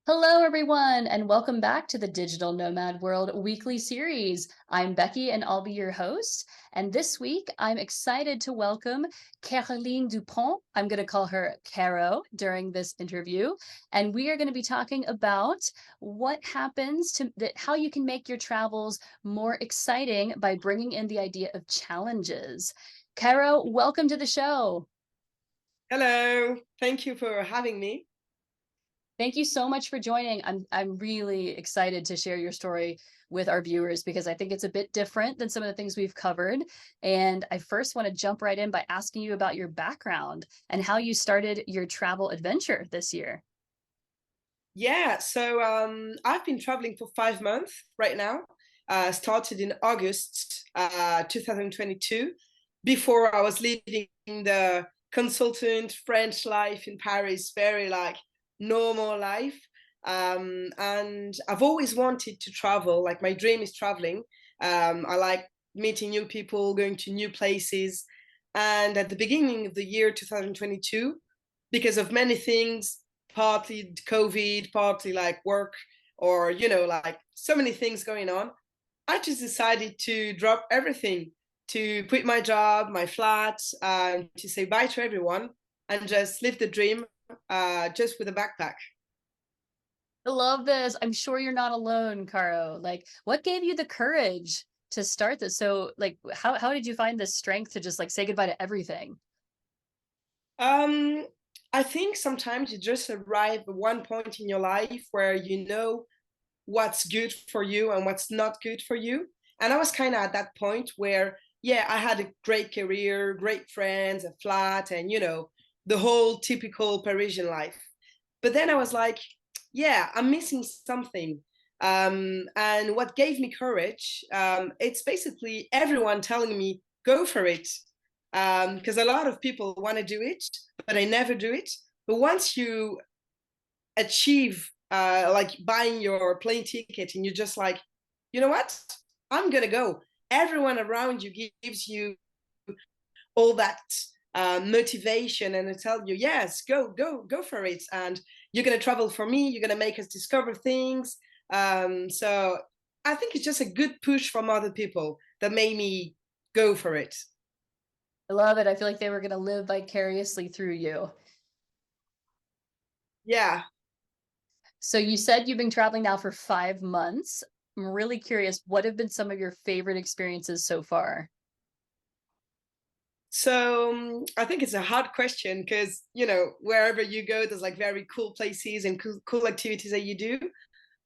Hello, everyone, and welcome back to the Digital Nomad World weekly series. I'm Becky, and I'll be your host. And this week, I'm excited to welcome Caroline Dupont. I'm going to call her Caro during this interview. And we are going to be talking about what happens how you can make your travels more exciting by bringing in the idea of challenges. Caro, welcome to the show. Hello, thank you for having me. Thank you so much for joining. I'm really excited to share your story with our viewers because I think it's a bit different than some of the things we've covered. And I first want to jump right in by asking you about your background and how you started your travel adventure this year. I've been traveling for 5 months right now. Started in August 2022. Before I was living the consultant French life in Paris, very like normal life. And I've always wanted to travel. Like my dream is traveling. I like meeting new people, going to new places. And at the beginning of the year 2022, because of many things, partly COVID, partly like work, or like so many things going on, I just decided to drop everything, to quit my job, my flat, to say bye to everyone and just live the dream, just with a backpack. I love this. I'm sure you're not alone, Caro. Like, what gave you the courage to start this? So, like, how did you find the strength to just like say goodbye to everything? Um, I think sometimes you just arrive at one point in your life where you know what's good for you and what's not good for you. And I was kind of at that point where, yeah, I had a great career, great friends, a flat, and the whole typical Parisian life. But then I was like, yeah, I'm missing something. And what gave me courage, it's basically everyone telling me, go for it. Because a lot of people want to do it, but I never do it. But once you achieve like buying your plane ticket and you're just like, you know what, I'm gonna go, everyone around you gives you all that motivation and they tell you, yes, go for it, and you're gonna travel for me, you're gonna make us discover things. So I think it's just a good push from other people that made me go for it. I love it. I feel like they were going to live vicariously through you. Yeah. So you said you've been traveling now for 5 months. I'm really curious, what have been some of your favorite experiences so far? I think it's a hard question because wherever you go, there's like very cool places and cool activities that you do.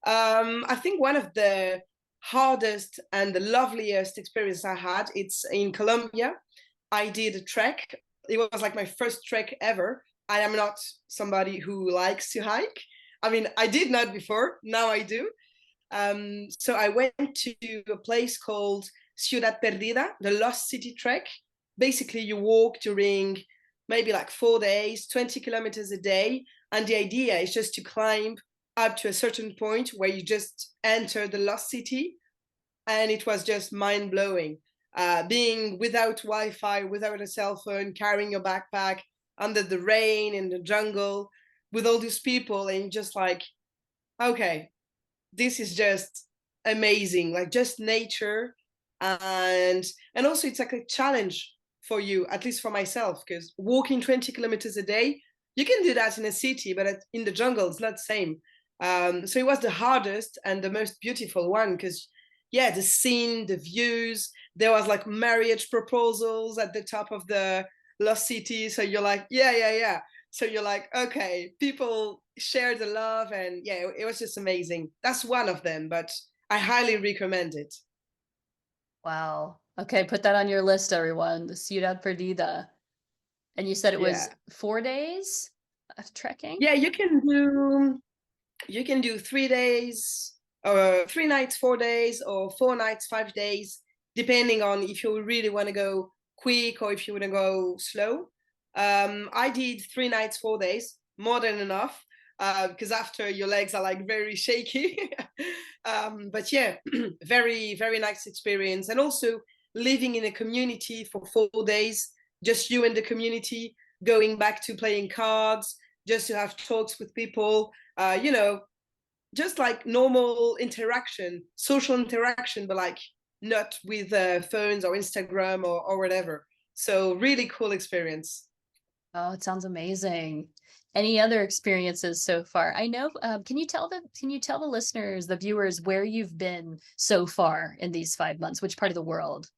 I think one of the hardest and the loveliest experience I had, it's in Colombia. I did a trek. It was like my first trek ever. I am not somebody who likes to hike. I mean, I did not before. Now I do. So I went to a place called Ciudad Perdida, the Lost City Trek. Basically, you walk during maybe like 4 days, 20 kilometers a day. And the idea is just to climb up to a certain point where you just enter the Lost City. And it was just mind blowing. Being without Wi Fi, without a cell phone, carrying your backpack under the rain in the jungle with all these people, and just like, okay, this is just amazing, like just nature. And also it's like a challenge for you, at least for myself, because walking 20 kilometers a day, you can do that in a city, but in the jungle it's not the same. So it was the hardest and the most beautiful one, because yeah, the scene, the views, there was like marriage proposals at the top of the lost city, so you're like, yeah. So you're like, okay, people share the love, and yeah, it was just amazing. That's one of them, but I highly recommend it. Wow. Okay, put that on your list, everyone. The Ciudad Perdida. And you said it was Yeah. 4 days of trekking? Yeah, you can do 3 days, or 3 nights, 4 days, or 4 nights, 5 days, depending on if you really want to go quick or if you want to go slow. I did 3 nights, 4 days, more than enough, because after your legs are like very shaky. But yeah, very, very nice experience. And also living in a community for 4 days, just you and the community, going back to playing cards, just to have talks with people. just like normal interaction, social interaction, but like not with phones or Instagram or whatever. So really cool experience. Oh, it sounds amazing. Any other experiences so far? I know, can you tell the listeners, the viewers, where you've been so far in these 5 months? Which part of the world?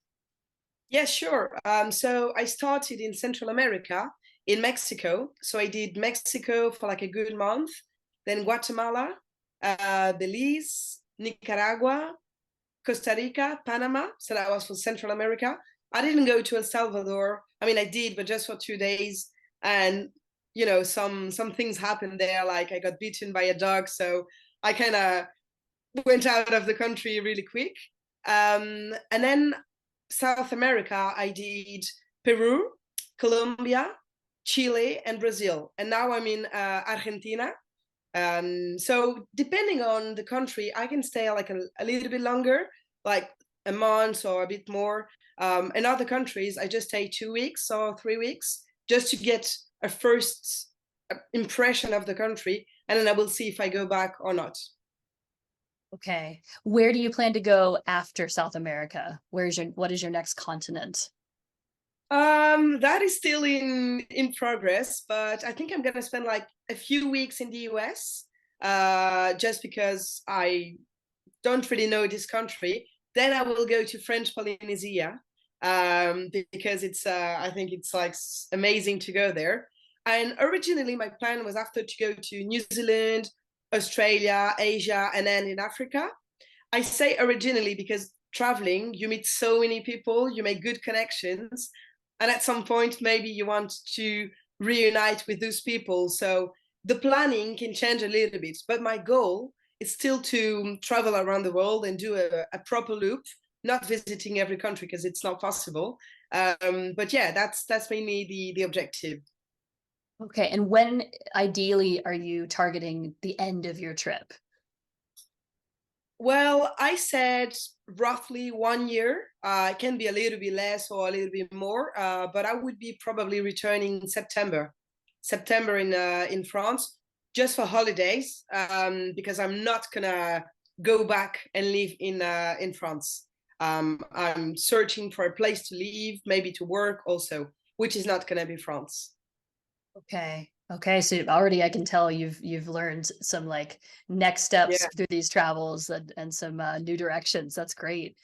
Yeah, sure. So I started in Central America, in Mexico. So I did Mexico for like a good month, then Guatemala, Belize, Nicaragua, Costa Rica, Panama. So that was for Central America. I didn't go to El Salvador. I mean, I did, but just for 2 days. And some things happened there. Like I got bitten by a dog, so I kind of went out of the country really quick. And then South America, I did Peru, Colombia, Chile, and Brazil. And now I'm in Argentina. So depending on the country, I can stay like a little bit longer, like a month or a bit more. In other countries, I just stay 2 weeks or 3 weeks just to get a first impression of the country, and then I will see if I go back or not. Okay. Where do you plan to go after South America? What is your next continent? That is still in progress, but I think I'm gonna spend like a few weeks in the US, just because I don't really know this country. Then I will go to French Polynesia, because I think it's like amazing to go there. And originally, my plan was after to go to New Zealand, Australia, Asia, and then in Africa. I say originally because traveling, you meet so many people, you make good connections, and at some point, maybe you want to reunite with those people. So the planning can change a little bit, but my goal is still to travel around the world and do a proper loop, not visiting every country because it's not possible. But yeah, that's mainly the objective. Okay. And when ideally are you targeting the end of your trip? Well, I said roughly 1 year. It can be a little bit less or a little bit more, but I would be probably returning in September, September in France, just for holidays, because I'm not gonna go back and live in France. I'm searching for a place to live, maybe to work also, which is not gonna be France. Okay. Okay. So already I can tell you've learned some like next steps Yeah. through these travels and some new directions. That's great.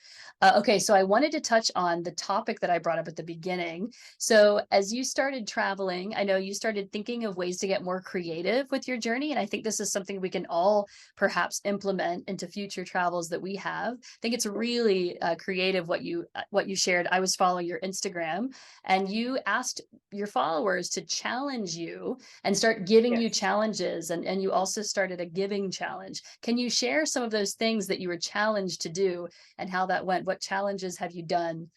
Okay, so I wanted to touch on the topic that I brought up at the beginning. So as you started traveling, I know you started thinking of ways to get more creative with your journey, and I think this is something we can all perhaps implement into future travels that we have. I think it's really creative what you shared. I was following your Instagram, and you asked your followers to challenge you and start giving you Yes. challenges. And you also started a giving challenge. Can you share some of those things that you were challenged to do and how that went? What challenges have you done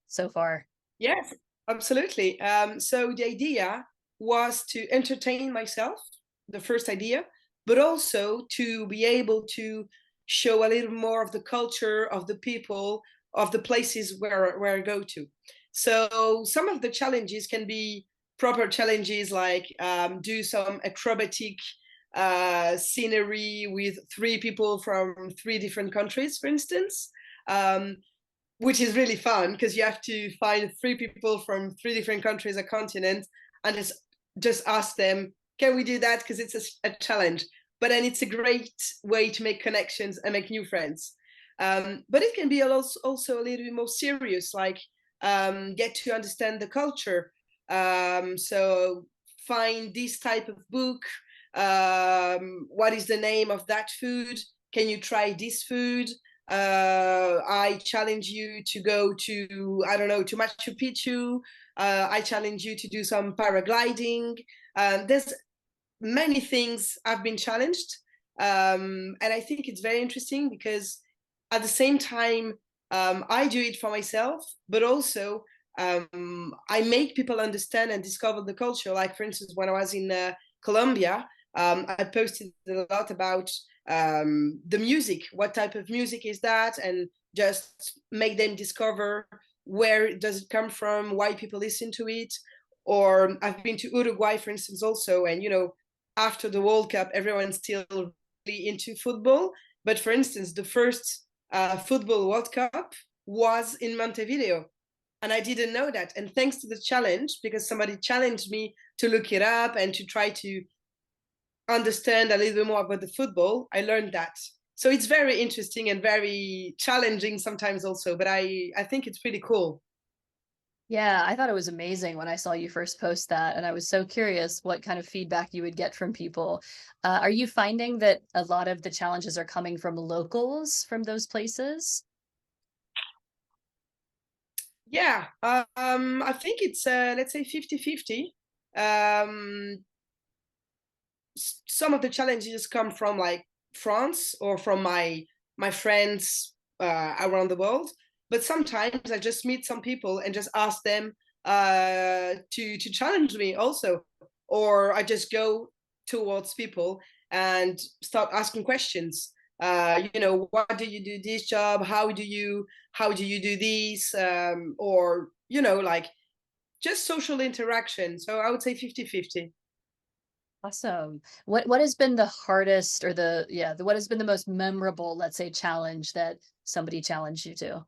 so far? Yes, absolutely. So the idea was to entertain myself, the first idea, but also to be able to show a little more of the culture, of the people, of the places where I go to. So some of the challenges can be proper challenges like do some acrobatic scenery with three people from three different countries, for instance. Um, which is really fun because you have to find three people from three different countries or continents and just ask them, can we do that? Because it's a challenge. But then it's a great way to make connections and make new friends. But it can be also a little bit more serious, like get to understand the culture. So find this type of book. What is the name of that food? Can you try this food? I challenge you to go to, I don't know, to Machu Picchu. I challenge you to do some paragliding. There's many things I've been challenged. And I think it's very interesting because at the same time, I do it for myself, but also I make people understand and discover the culture. Like, for instance, when I was in Colombia, I posted a lot about the music, what type of music is that, and just make them discover where does it come from, why people listen to it. Or I've been to Uruguay, for instance, also, and after the World Cup, everyone's still into football, but for instance, the first football World Cup was in Montevideo. And I didn't know that. And thanks to the challenge, because somebody challenged me to look it up and to try to understand a little bit more about the football, I learned that. So it's very interesting and very challenging sometimes also, but I think it's pretty cool. Yeah, I thought it was amazing when I saw you first post that, and I was so curious what kind of feedback you would get from people. Are you finding that a lot of the challenges are coming from locals from those places? Yeah, I think it's, let's say 50-50. Um, some of the challenges come from like France or from my friends around the world. But sometimes I just meet some people and just ask them to challenge me also, or I just go towards people and start asking questions. Why do you do this job? How do you do this? Or like just social interaction. So I would say 50-50. Awesome. What has been the hardest or what has been the most memorable, let's say, challenge that somebody challenged you to?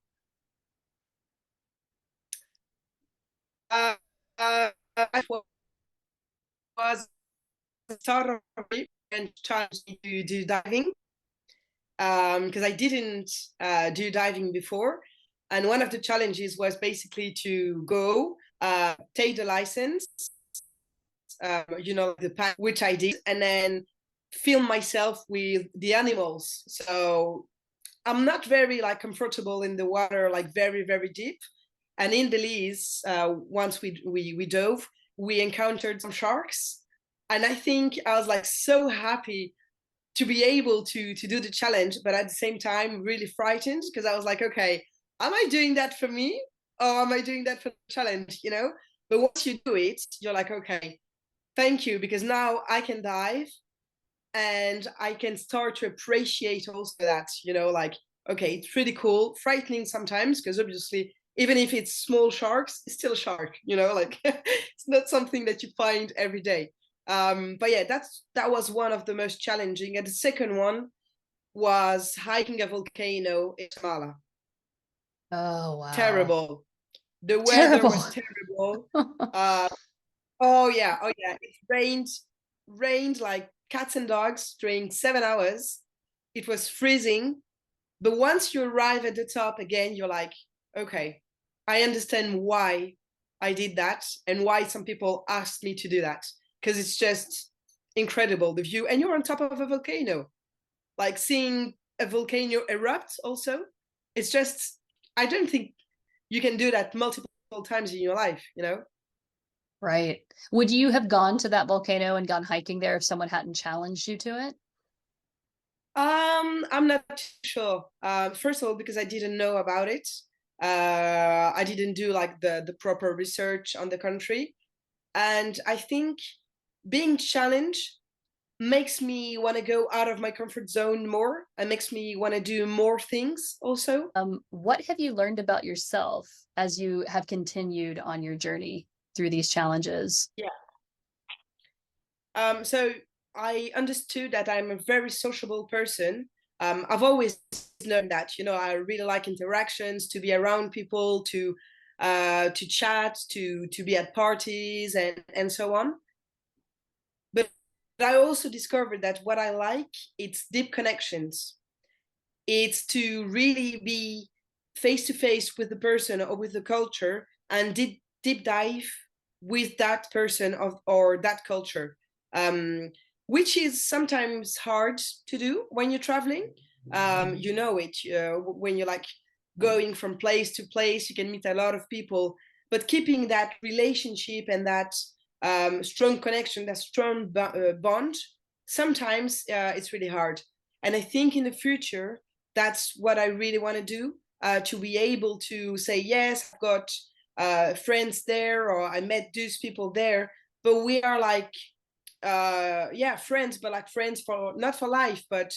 Uh, I was started and challenged me to do diving because I didn't do diving before. And one of the challenges was basically to go take the license, the pack, which I did, and then film myself with the animals. So I'm not very like comfortable in the water, like very, very deep. And in Belize, once we dove, we encountered some sharks, and I think I was like so happy to be able to do the challenge, but at the same time really frightened because I was like, okay, am I doing that for me or am I doing that for the challenge? But once you do it, you're like, okay, thank you, because now I can dive and I can start to appreciate also that, like, okay, it's pretty cool, frightening sometimes, because obviously, even if it's small sharks, it's still a shark, like it's not something that you find every day. But yeah, that was one of the most challenging. And the second one was hiking a volcano in Tamala. Oh, wow. Terrible. The weather Terrible. was terrible. Uh, oh yeah. It rained like cats and dogs during 7 hours. It was freezing. But once you arrive at the top again, you're like, okay, I understand why I did that and why some people asked me to do that. Because it's just incredible, the view. And you're on top of a volcano. Like seeing a volcano erupt also. It's just, I don't think you can do that multiple times in your life. Right. Would you have gone to that volcano and gone hiking there if someone hadn't challenged you to it? I'm not sure. First of all, because I didn't know about it. I didn't do like the proper research on the country. And I think being challenged makes me want to go out of my comfort zone more and makes me want to do more things also. What have you learned about yourself as you have continued on your journey through these challenges? Yeah. So I understood that I'm a very sociable person. I've always known that, I really like interactions, to be around people, to chat, to be at parties and so on. But I also discovered that what I like, it's deep connections. It's to really be face to face with the person or with the culture and deep dive with that person or that culture, um, which is sometimes hard to do when you're traveling. When you're like going from place to place, you can meet a lot of people, but keeping that relationship and that strong connection, that strong bond, sometimes it's really hard. And I think in the future, that's what I really want to do, to be able to say, yes, I've got friends there, or I met those people there, but we are like, friends, but like friends for not for life, but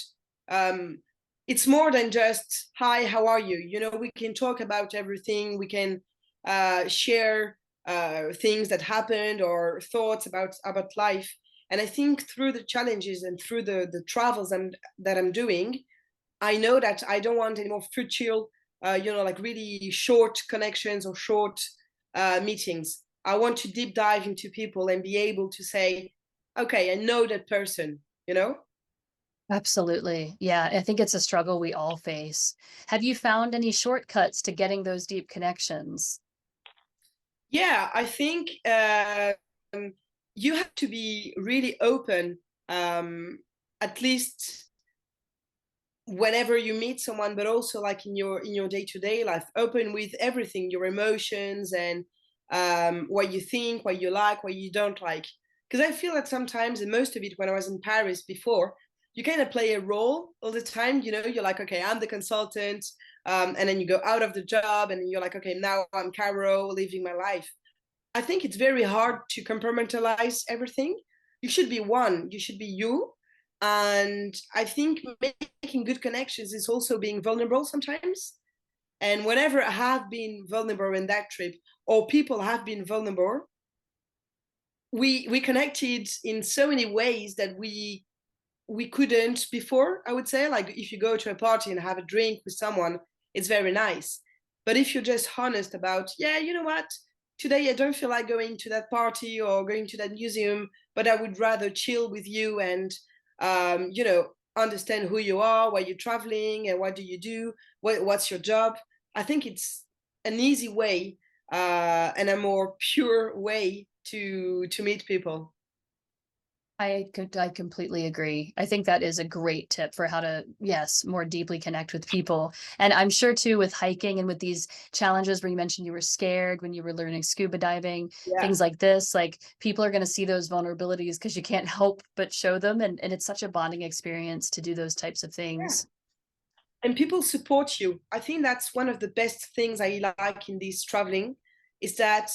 um, it's more than just, hi, how are you? We can talk about everything. We can share things that happened or thoughts about life. And I think through the challenges and through the travels that I'm doing, I know that I don't want any more futile, like really short connections or short meetings. I want to deep dive into people and be able to say, okay, I know that person, you know? Absolutely. Yeah, I think it's a struggle we all face. Have you found any shortcuts to getting those deep connections? Yeah, I think you have to be really open, um, at least whenever you meet someone, but also like in your day-to-day life, open with everything, your emotions and what you think, what you like, what you don't like. Because I feel that sometimes, and most of it when I was in Paris before, you kind of play a role all the time. You're like, okay, I'm the consultant, and then you go out of the job and you're like, okay, now I'm Caro living my life. I think it's very hard to compartmentalize everything. You should be one, you should be you. And I think making good connections is also being vulnerable sometimes. And whenever I have been vulnerable in that trip, or people have been vulnerable, we connected in so many ways that we couldn't before. I would say, like if you go to a party and have a drink with someone, it's very nice. But if you're just honest about, yeah, you know what, today I don't feel like going to that party or going to that museum, but I would rather chill with you and understand who you are, why you're traveling, and what do you do, what's your job. I think it's an easy way and a more pure way to meet people. I completely agree. I think that is a great tip for how to, yes, more deeply connect with people. And I'm sure too with hiking and with these challenges where you mentioned you were scared when you were learning scuba diving, Yeah. things like this, like people are going to see those vulnerabilities because you can't help but show them. And it's such a bonding experience to do those types of Yeah. things. And people support you. I think that's one of the best things I like in this traveling is that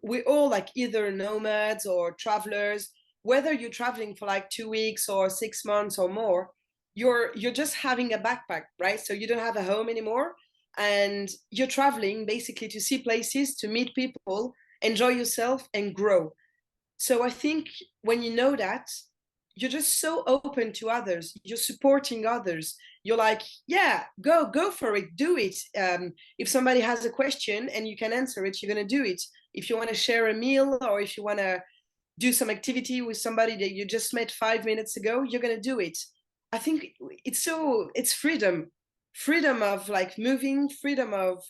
we're all like either nomads or travelers. Whether you're traveling for like 2 weeks or 6 months or more, you're just having a backpack, right? So you don't have a home anymore, and you're traveling basically to see places, to meet people, enjoy yourself, and grow. So I think when you know that, you're just so open to others. You're supporting others. You're like, yeah, go for it, do it. If somebody has a question and you can answer it, you're gonna do it. If you want to share a meal or if you want to do some activity with somebody that you just met 5 minutes ago, you're gonna do it. I think it's freedom, freedom of like moving, freedom of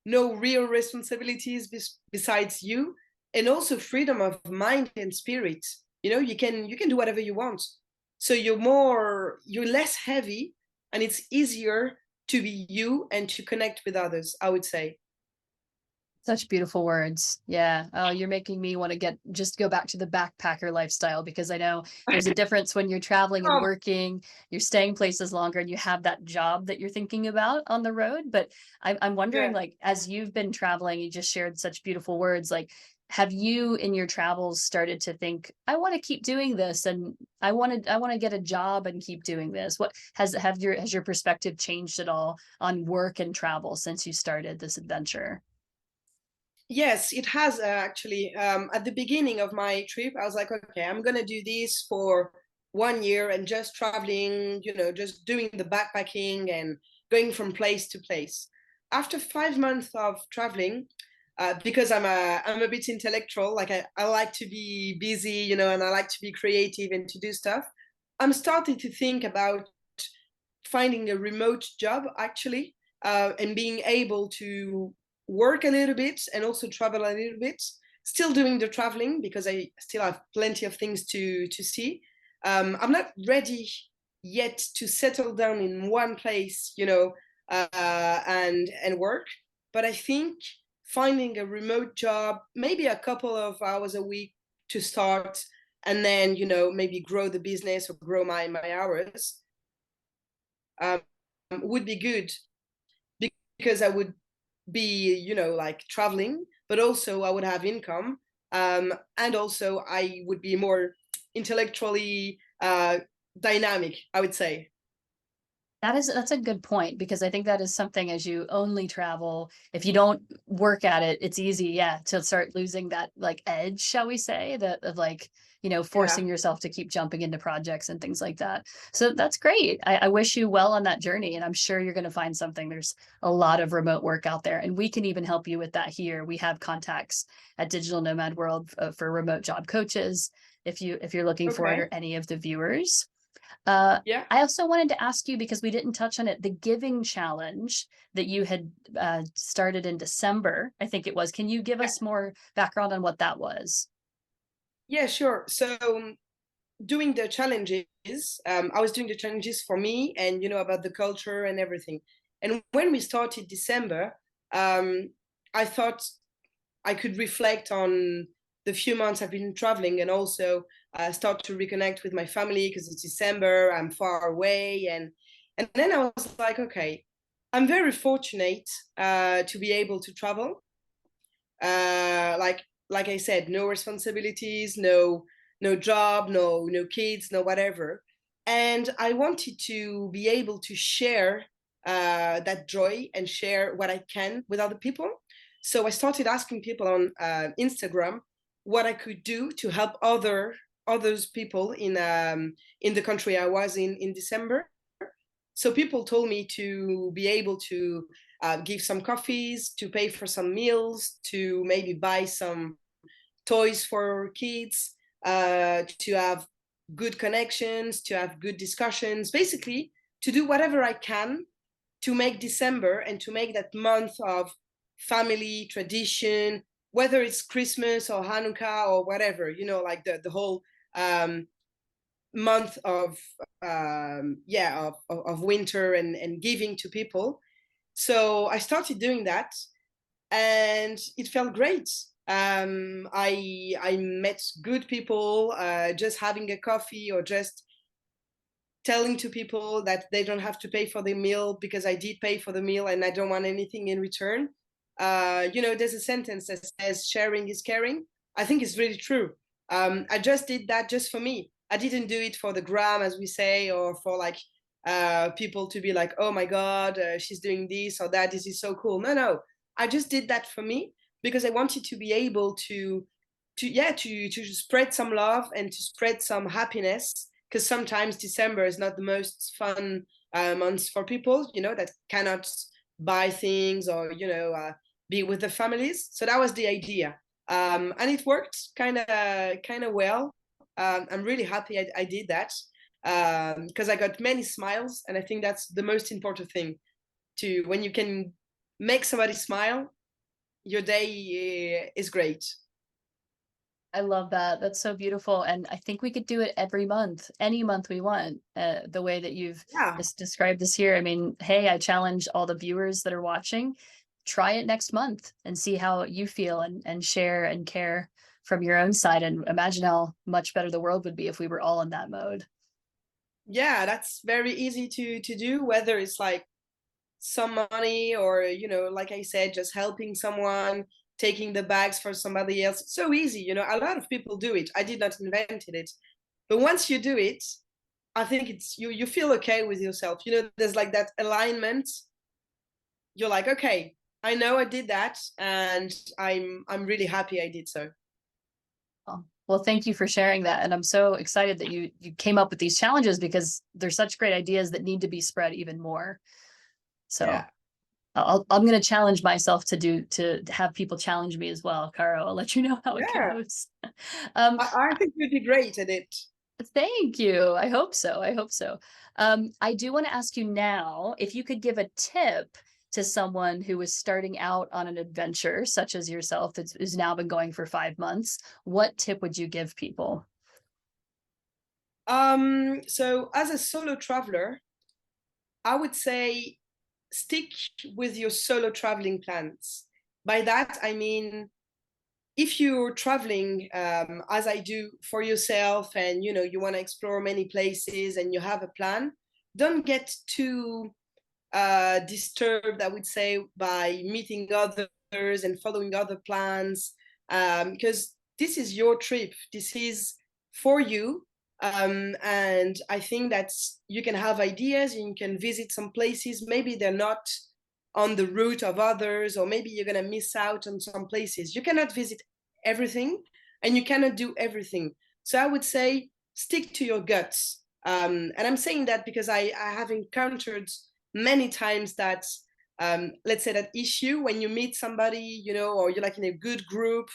no real responsibilities besides you, and also freedom of mind and spirit. You can do whatever you want. So you're less heavy, and it's easier to be you and to connect with others, I would say. Such beautiful words. Yeah. Oh, you're making me want to just go back to the backpacker lifestyle because I know there's a difference when you're traveling and Oh, working, you're staying places longer and you have that job that you're thinking about on the road. But I'm wondering, yeah. like, as you've been traveling, you just shared such beautiful words. Like, have you in your travels started to think, I want to keep doing this and I want to get a job and keep doing this? What has your perspective changed at all on work and travel since you started this adventure? Yes, it has actually. At the beginning of my trip, I was like, okay, I'm gonna do this for 1 year and just traveling, just doing the backpacking and going from place to place. After 5 months of traveling, because I'm a bit intellectual, like I like to be busy, and I like to be creative and to do stuff. I'm starting to think about finding a remote job actually, and being able to work a little bit and also travel a little bit, still doing the traveling because I still have plenty of things to see. I'm not ready yet to settle down in one place, and work, but I think finding a remote job, maybe a couple of hours a week to start, and then maybe grow the business or grow my hours, um, would be good, because I would be, like traveling, but also I would have income. And also I would be more intellectually dynamic, I would say. That's a good point because I think that is something as you only travel, if you don't work at it, it's easy, yeah, to start losing that like edge, shall we say, that of like Yeah. forcing yourself to keep jumping into projects and things like that. So that's great. I wish you well on that journey, and I'm sure you're going to find something. There's a lot of remote work out there, and we can even help you with that here. We have contacts at Digital Nomad World for remote job coaches if you're looking for it, Okay. or any of the viewers. Uh, Yeah. I also wanted to ask you, because we didn't touch on it, the giving challenge that you had started in December, I think it was. Can you give Yeah. us more background on what that was? Yeah, sure. So doing the challenges, I was doing the challenges for me and, about the culture and everything. And when we started December, um, I thought I could reflect on the few months I've been traveling and also start to reconnect with my family because it's December, I'm far away. And then I was like, okay, I'm very fortunate to be able to travel. Like I said, no responsibilities, no job, no kids, no whatever. And I wanted to be able to share that joy and share what I can with other people. So I started asking people on Instagram what I could do to help others people in the country I was in December. So people told me to be able to give some coffees, to pay for some meals, to maybe buy some toys for kids, to have good connections, to have good discussions, basically to do whatever I can to make December and to make that month of family tradition, whether it's Christmas or Hanukkah or whatever, like the whole um, month of of winter and giving to people. So I started doing that and it felt great. I met good people, just having a coffee or just telling to people that they don't have to pay for the meal because I did pay for the meal and I don't want anything in return. There's a sentence that says sharing is caring. I think it's really true. I just did that just for me. I didn't do it for the gram, as we say, or for like people to be like, oh my God, she's doing this or that. This is so cool. No. I just did that for me because I wanted to be able to spread some love and to spread some happiness because sometimes December is not the most fun months for people, that cannot buy things or, be with the families. So that was the idea. And it worked kind of well. I'm really happy I did that because I got many smiles. And I think that's the most important thing to when you can make somebody smile, your day is great. I love that. That's so beautiful. And I think we could do it every month, any month we want, the way that you've Yeah. described this here. I mean, hey, I challenge all the viewers that are watching, try it next month and see how you feel, and share and care from your own side. And imagine how much better the world would be if we were all in that mode. Yeah, that's very easy to do, whether it's like some money or like I said, just helping someone, taking the bags for somebody else. It's so easy, a lot of people do it. I did not invent it, but once you do it, I think it's you feel okay with yourself. There's like that alignment. You're like, okay, I know I did that and I'm really happy I did so. Well, thank you for sharing that. And I'm so excited that you came up with these challenges, because they're such great ideas that need to be spread even more. So Yeah. I'm going to challenge myself to have people challenge me as well, Caro. I'll let you know how it Yeah, goes. um, I think you'd be great at it. Thank you. I hope so. I hope so. I do want to ask you now if you could give a tip to someone who is starting out on an adventure, such as yourself, that's who's now been going for 5 months. What tip would you give people? So as a solo traveler, I would say stick with your solo traveling plans. By that, I mean, if you're traveling as I do for yourself and you want to explore many places and you have a plan, don't get too disturbed, I would say, by meeting others and following other plans, because this is your trip. This is for you. And I think that you can have ideas, you can visit some places. Maybe they're not on the route of others, or maybe you're going to miss out on some places. You cannot visit everything and you cannot do everything. So I would say stick to your guts. And I'm saying that because I have encountered many times that, let's say, that issue when you meet somebody, or you're like in a good group,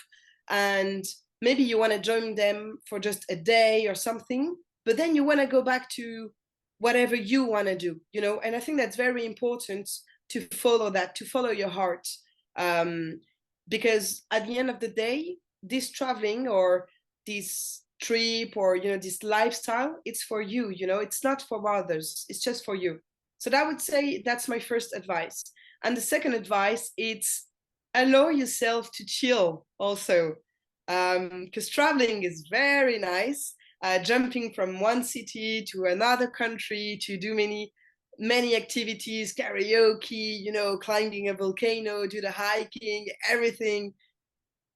and maybe you want to join them for just a day or something, but then you want to go back to whatever you want to do, and I think that's very important to follow that, to follow your heart. um, because at the end of the day, this traveling or this trip or this lifestyle, it's for you, it's not for others, it's just for you. So that, I would say, that's my first advice. And the second advice, it's allow yourself to chill also, because traveling is very nice, jumping from one city to another country to do many activities, karaoke, climbing a volcano, do the hiking, everything.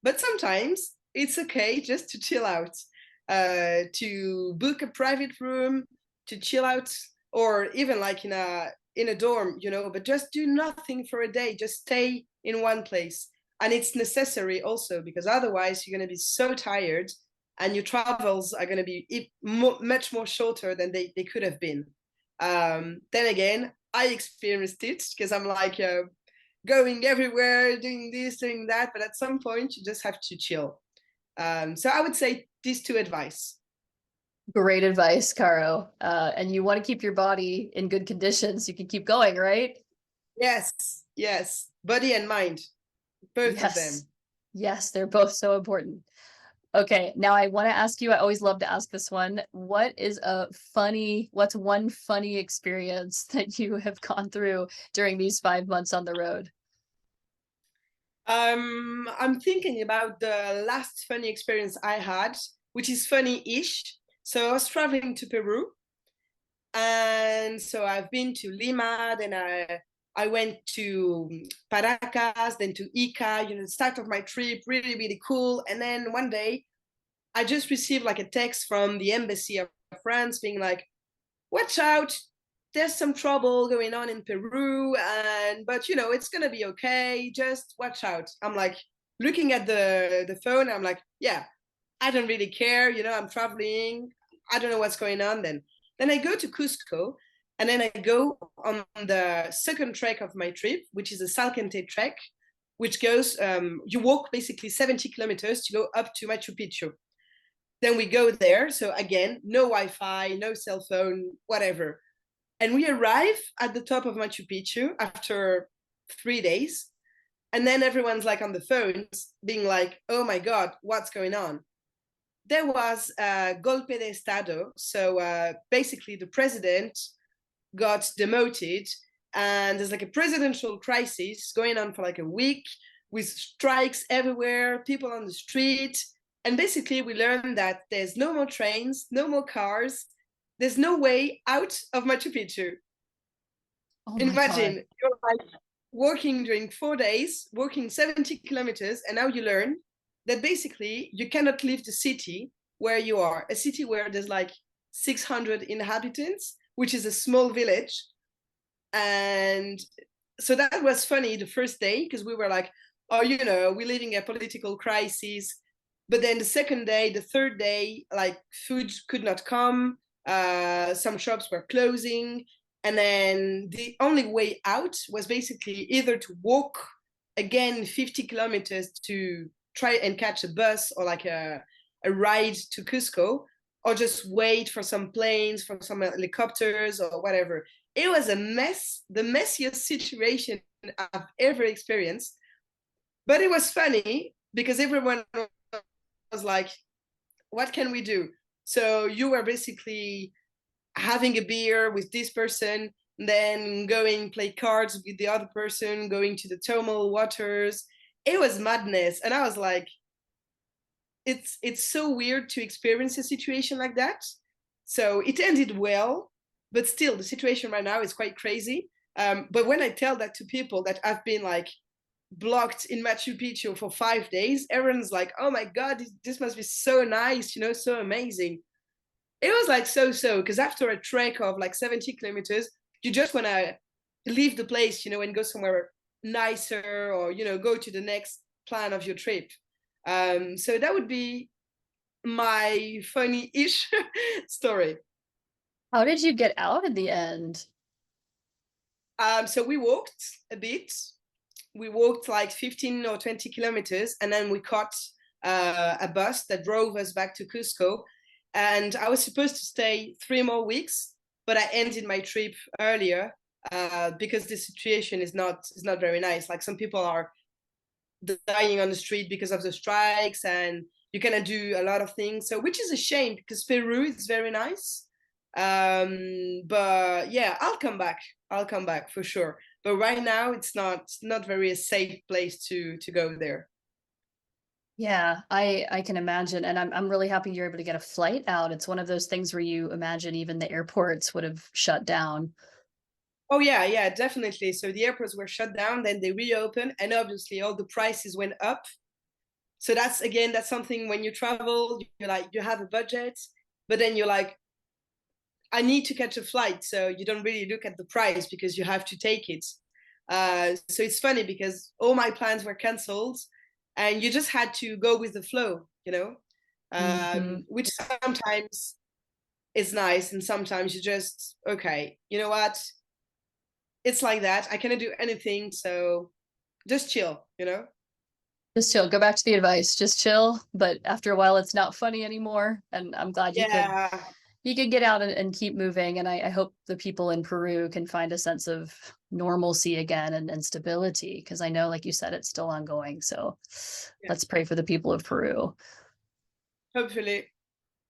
But sometimes it's okay just to chill out, to book a private room, to chill out, or even like in a dorm, but just do nothing for a day. Just stay in one place. And it's necessary also, because otherwise you're going to be so tired and your travels are going to be much more shorter than they could have been. Then again, I experienced it because I'm like going everywhere, doing this, doing that. But at some point, you just have to chill. So I would say these two advice. Great advice, Caro. And you want to keep your body in good condition so you can keep going, right? Yes, yes. Body and mind, both of Yes. them. Yes, they're both so important. Okay, now I want to ask you, I always love to ask this one. What's one funny experience that you have gone through during these 5 months on the road? I'm thinking about the last funny experience I had, which is funny-ish. So I was traveling to Peru, and so I've been to Lima, then I went to Paracas, then to Ica. The start of my trip, really really cool. And then one day, I just received like a text from the embassy of France being like, "Watch out, there's some trouble going on in Peru, but it's gonna be okay. Just watch out." I'm like looking at the phone. I'm like, yeah, I don't really care. I'm traveling. I don't know what's going on. Then I go to Cusco, and then I go on the second trek of my trip, which is the Salkente trek, which goes. You walk basically 70 kilometers to go up to Machu Picchu. Then we go there. So again, no Wi-Fi, no cell phone, whatever. And we arrive at the top of Machu Picchu after 3 days. And then everyone's like on the phones being like, oh my God, what's going on? There was a golpe de Estado. So basically, the president got demoted, and there's like a presidential crisis going on for like a week with strikes everywhere, people on the street. And basically, we learned that there's no more trains, no more cars, there's no way out of Machu Picchu. Oh my God. Imagine you're like working during 4 days, working 70 kilometers, and now you learn that basically you cannot leave the city where you are, a city where there's like 600 inhabitants, which is a small village. And so that was funny the first day, because we were like, oh, we're living a political crisis. But then the second day, the third day, like food could not come. Some shops were closing. And then the only way out was basically either to walk again 50 kilometers to try and catch a bus or like a ride to Cusco, or just wait for some planes, for some helicopters or whatever. It was a mess, the messiest situation I've ever experienced. But it was funny because everyone was like, what can we do? So you were basically having a beer with this person, then going play cards with the other person, going to the thermal waters. It was madness. And I was like, it's so weird to experience a situation like that. So it ended well, but still the situation right now is quite crazy. But when I tell that to people that I've been like blocked in Machu Picchu for 5 days, everyone's like, oh my God, this must be so nice, so amazing. It was like so, because after a trek of like 70 kilometers, you just want to leave the place, and go somewhere nicer, or, go to the next plan of your trip. So that would be my funny-ish story. How did you get out in the end? So we walked a bit. We walked like 15 or 20 kilometers, and then we caught a bus that drove us back to Cusco. And I was supposed to stay 3 more weeks, but I ended my trip earlier because the situation is not very nice. Like some people are dying on the street because of the strikes, and you cannot do a lot of things. So, which is a shame because Peru is very nice. But yeah, I'll come back for sure. But right now, it's not very a safe place to go there. Yeah, I can imagine, and I'm really happy you're able to get a flight out. It's one of those things where you imagine even the airports would have shut down. Oh yeah, yeah, definitely. So the airports were shut down, then they reopened, and obviously all the prices went up. So that's again, that's something when you travel, you're like you have a budget, but then you're like, I need to catch a flight, so you don't really look at the price because you have to take it. So it's funny because all my plans were cancelled, and you just had to go with the flow, Mhm. which sometimes is nice, and sometimes you just okay, you know what? It's like that. I cannot do anything, so just chill. Just chill. Go back to the advice. Just chill. But after a while, it's not funny anymore. And I'm glad Yeah, you could get out and keep moving. And I hope the people in Peru can find a sense of normalcy again and stability. Because I know, like you said, it's still ongoing. So yeah. let's pray for the people of Peru. Hopefully.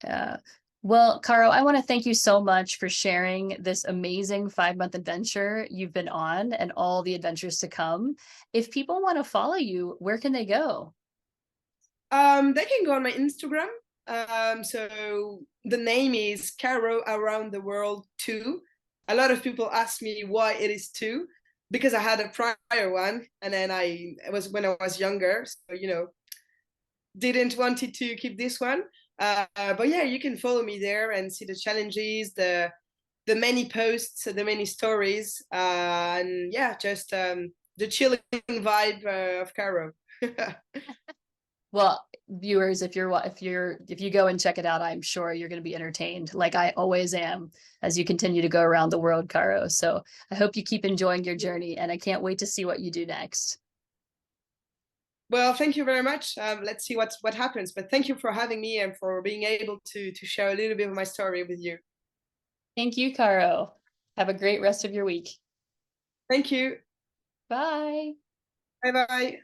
Yeah. Well, Caro, I want to thank you so much for sharing this amazing 5 month adventure you've been on and all the adventures to come. If people want to follow you, where can they go? They can go on my Instagram. So the name is Caro Around the World 2. A lot of people ask me why it is two, because I had a prior one, and then it was when I was younger, so didn't wanted to keep this one. But yeah, you can follow me there and see the challenges, the many posts, the many stories, and yeah, just the chilling vibe of Caro. Well, viewers, if you go and check it out, I'm sure you're going to be entertained, like I always am, as you continue to go around the world, Caro. So I hope you keep enjoying your journey, and I can't wait to see what you do next. Well, thank you very much. Let's see what happens. But thank you for having me and for being able to share a little bit of my story with you. Thank you, Caro. Have a great rest of your week. Thank you. Bye. Bye bye.